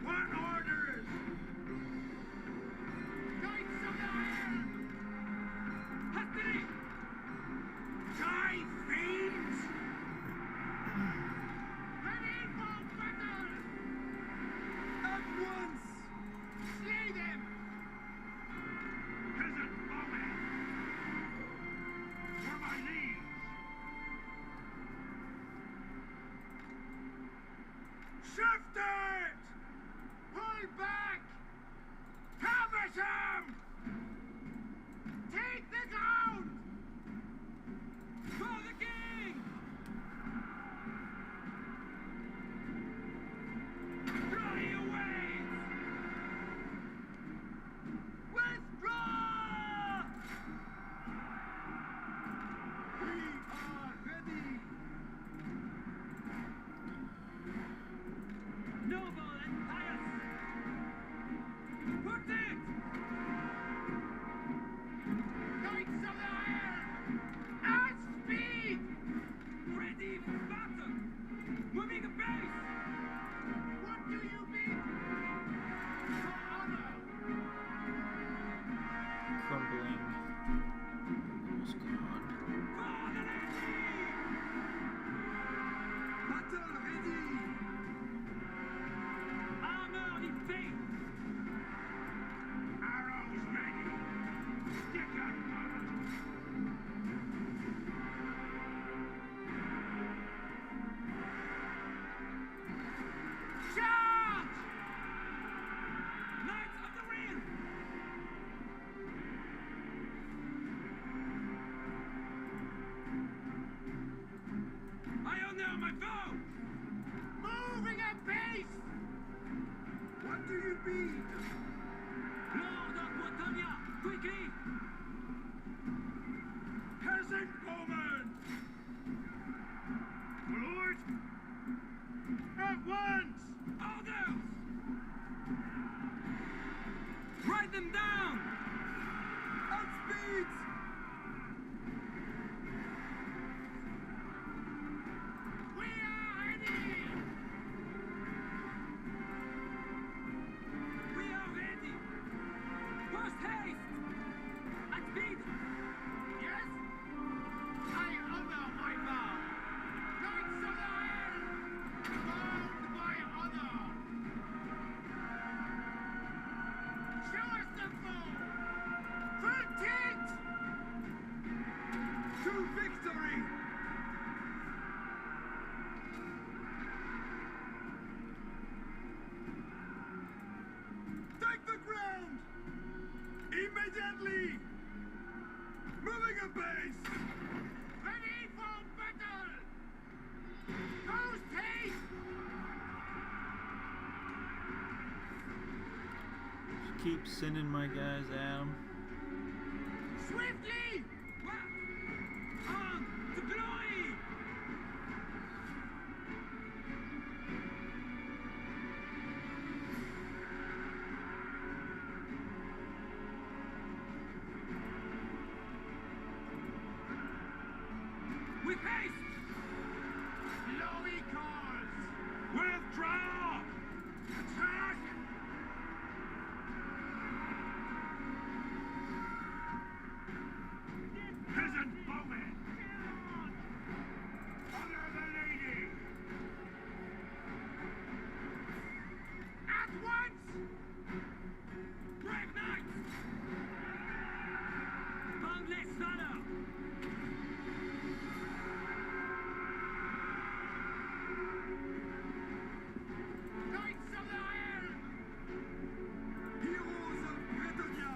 What orders? Knights of the Iron! Hastily! Die, fiends! Ready for battle! At once! Slay them! Peasant bowmen! For my liege! Shift it! Pull back! Caversham! Take the ground! For the king! Fly away! Withdraw! We are ready! Noble and pious! Put it! Knights of the Iron! At speed! Ready for battle! Moving a base! What do you mean? For honor! Crumbling. Almost gone. For the lady! Battle ready! Armor in faith! Arrows ready! Stick up, Charge! Knights of the Realm! Go! Moving at pace! What do you mean? Lord of Bretonnia, quickly! Peasant woman! Lord! At once! Orders! Write them down! At speed! We are ready! We are ready! Post haste! At speed! Yes? I honor my vow! Knights of the Helm! Bound by honor! Show us the foe! Front it! To victory! Take the ground! Immediately! Moving apace! Ready for battle! Post haste! Just keep sending my guys at him. Swiftly! On to glory! With haste! Glory calls! Withdraw! Attack! Peasant bowmen! Honor the lady! At once! Brave knights! Boundless valor! Knights of the Helm! Heroes of Bretonnia!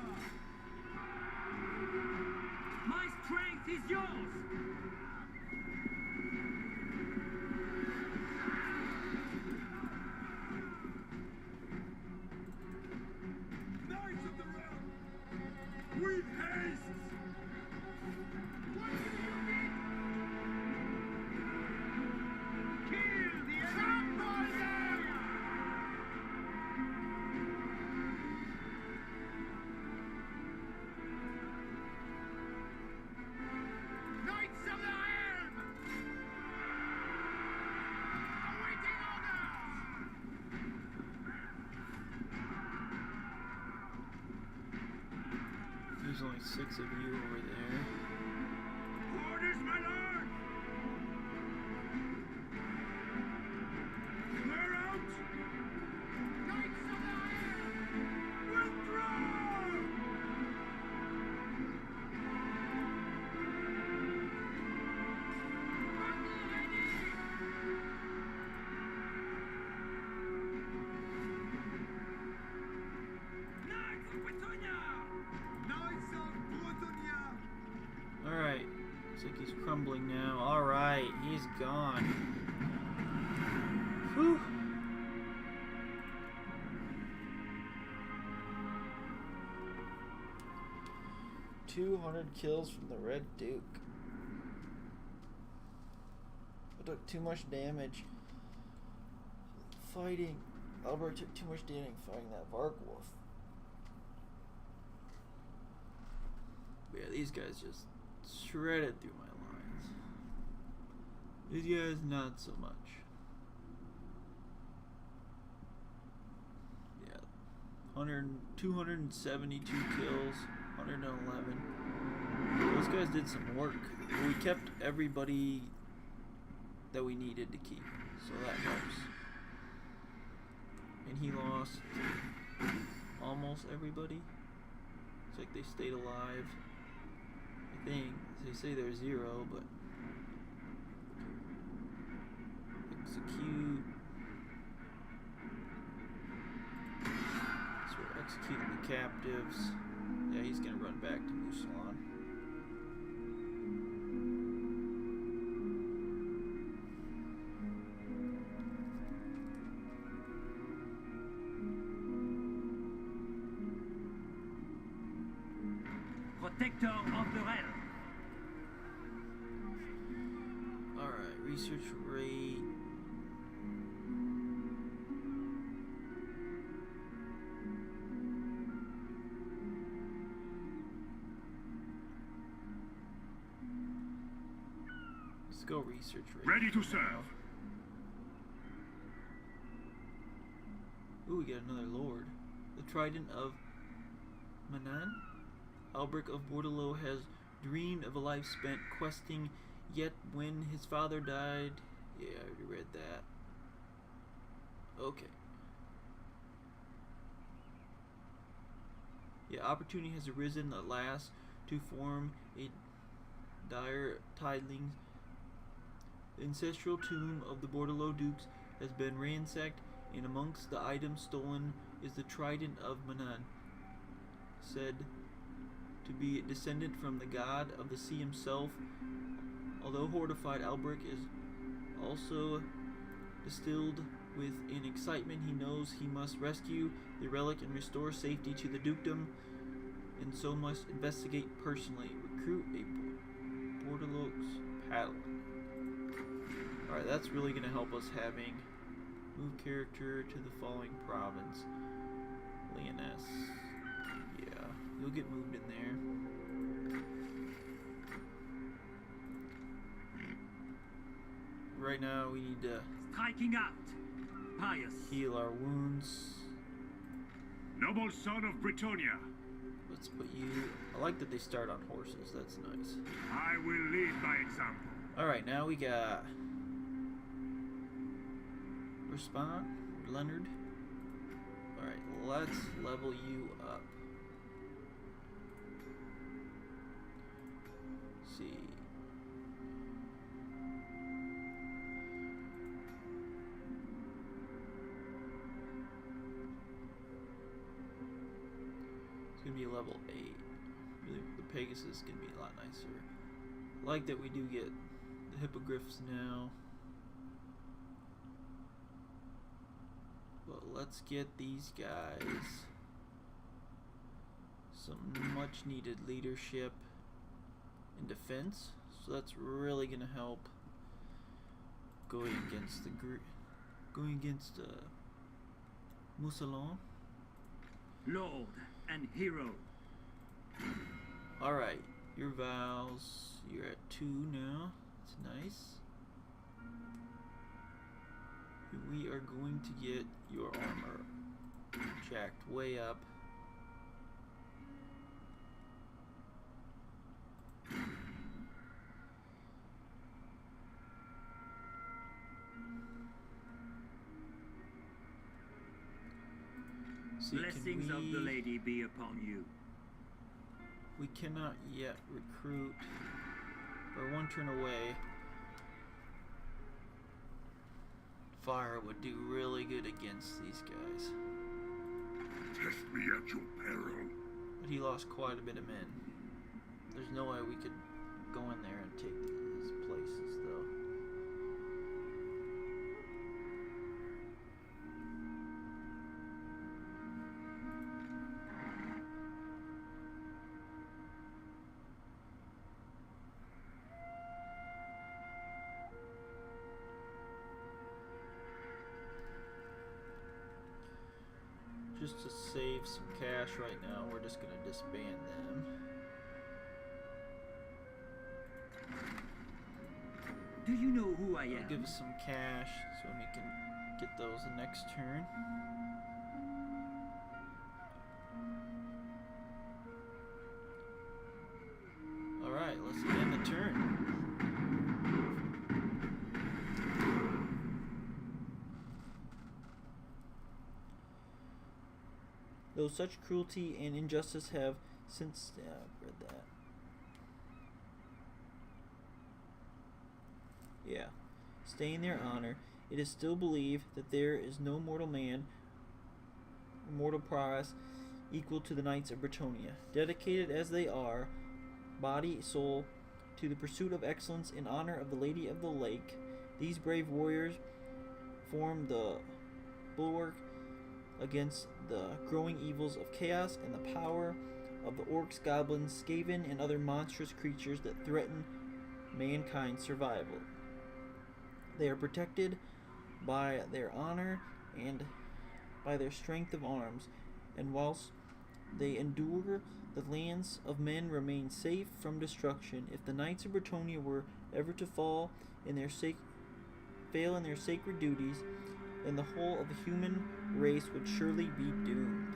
My strength is yours! Knights of the realm! With haste! What do you need? Kill the Trample them! Knights of the Helm! Awaiting orders! There's only 6 of you over there. Orders, my lord! Clear out! Knights of the Helm! Withdraw! Battle ready! Knights of Bretonnia! Knights of Bretonnia! Alright. Looks like he's crumbling now. Alright, he's gone. Whew. "200 kills from the Red Duke. I took too much damage fighting. Albert took too much damage fighting that Vargwolf." Yeah, these guys just shredded through my lines. These guys, not so much. Yeah, 272 kills, 111. Those guys did some work. We kept everybody that we needed to keep, so that helps. And he lost almost everybody. It's like they stayed alive. I think they say they're 0, but execute. So we're executing the captives. Yeah, he's gonna run back to Musalon. protector of the realm. Alright, research rate. Let's go research rate. Ready to serve. Ooh, we got another lord. The Trident of Manan? Albrecht of Bordeleaux has dreamed of a life spent questing, yet when his father died... Yeah, I already read that. Okay. Yeah, opportunity has arisen at last to form a dire tidings. The ancestral tomb of the Bordeleaux dukes has been ransacked, and amongst the items stolen is the Trident of Manan, said to be a descendant from the god of the sea himself. Although horrified, Albrecht is also distilled with an excitement. He knows he must rescue the relic and restore safety to the dukedom, and so must investigate personally. Recruit a Bordeleaux paddle. Alright, that's really going to help us having move character to the following province. Leoness. Yeah, you'll get moved in there. Right now we need to Striking out. Pious. heal our wounds. Noble son of Bretonnia, Let's put you... I like that they start on horses. That's nice. I will lead by example. Alright, now we got... Respond, Leonard. Alright, let's level you up. Let's see. It's gonna be level 8. Really, the Pegasus is gonna be a lot nicer. I like that we do get the hippogriffs now. But let's get these guys some much needed leadership and defense. So that's really gonna help going against the Moussalon. Lord and hero. Alright, your vows, you're at 2 now. That's nice. We are going to get your armor jacked way up. See, Blessings of the lady be upon you. We cannot yet recruit. We're 1 turn away. Fire would do really good against these guys. Test me at your peril. But he lost quite a bit of men. There's no way we could go in there and take these places, though. Just to save some cash right now, we're just going to disband them. Do you know who I It'll am? give us some cash so we can get those the next turn. Alright, let's end the turn. Though such cruelty and injustice have since... Yeah, I've read that. Yeah. Staying their honor, it is still believed that there is no mortal man or mortal prowess equal to the Knights of Bretonnia. Dedicated as they are, body, soul, to the pursuit of excellence in honor of the Lady of the Lake, these brave warriors form the bulwark against the growing evils of chaos and the power of the orcs, goblins, skaven, and other monstrous creatures that threaten mankind's survival. They are protected by their honor and by their strength of arms, and whilst they endure, the lands of men remain safe from destruction. If the knights of Bretonnia were ever to fail in their sacred duties, then the whole of the human race would surely be doomed.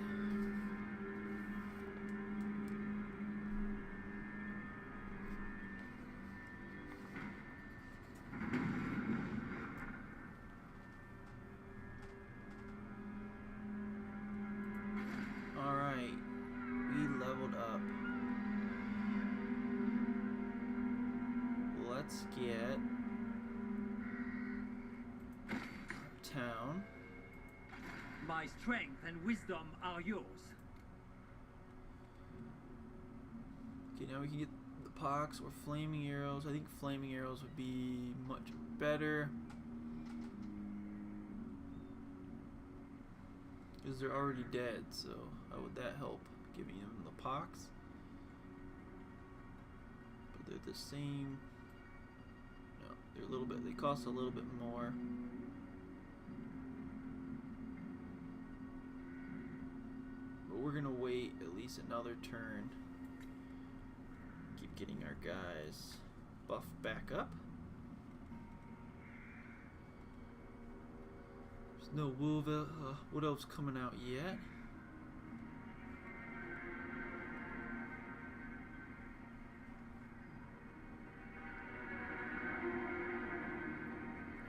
Alright, we leveled up. Let's get town. My strength and wisdom are yours. Okay, now we can get the pox or flaming arrows. I think flaming arrows would be much better, because they're already dead, so how would that help giving them the pox? But they're the same. No, they're a little bit, they cost a little bit more. But we're gonna wait at least another turn. Keep getting our guys buffed back up. There's no Wood Elves coming out yet.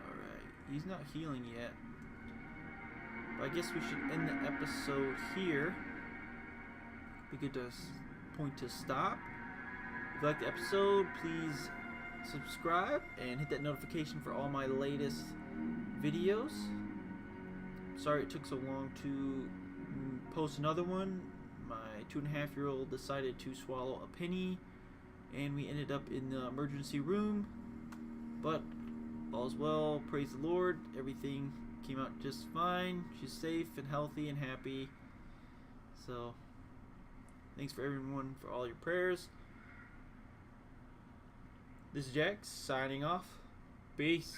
Alright, he's not healing yet. But I guess we should end the episode here. We get to point to stop. If you like the episode, please subscribe and hit that notification for all my latest videos. Sorry it took so long to post another one. My 2.5-year-old decided to swallow a penny, and we ended up in the emergency room. But all's well, praise the Lord. Everything came out just fine. She's safe and healthy and happy. So, thanks for everyone for all your prayers. This is J.A.G signing off. Peace.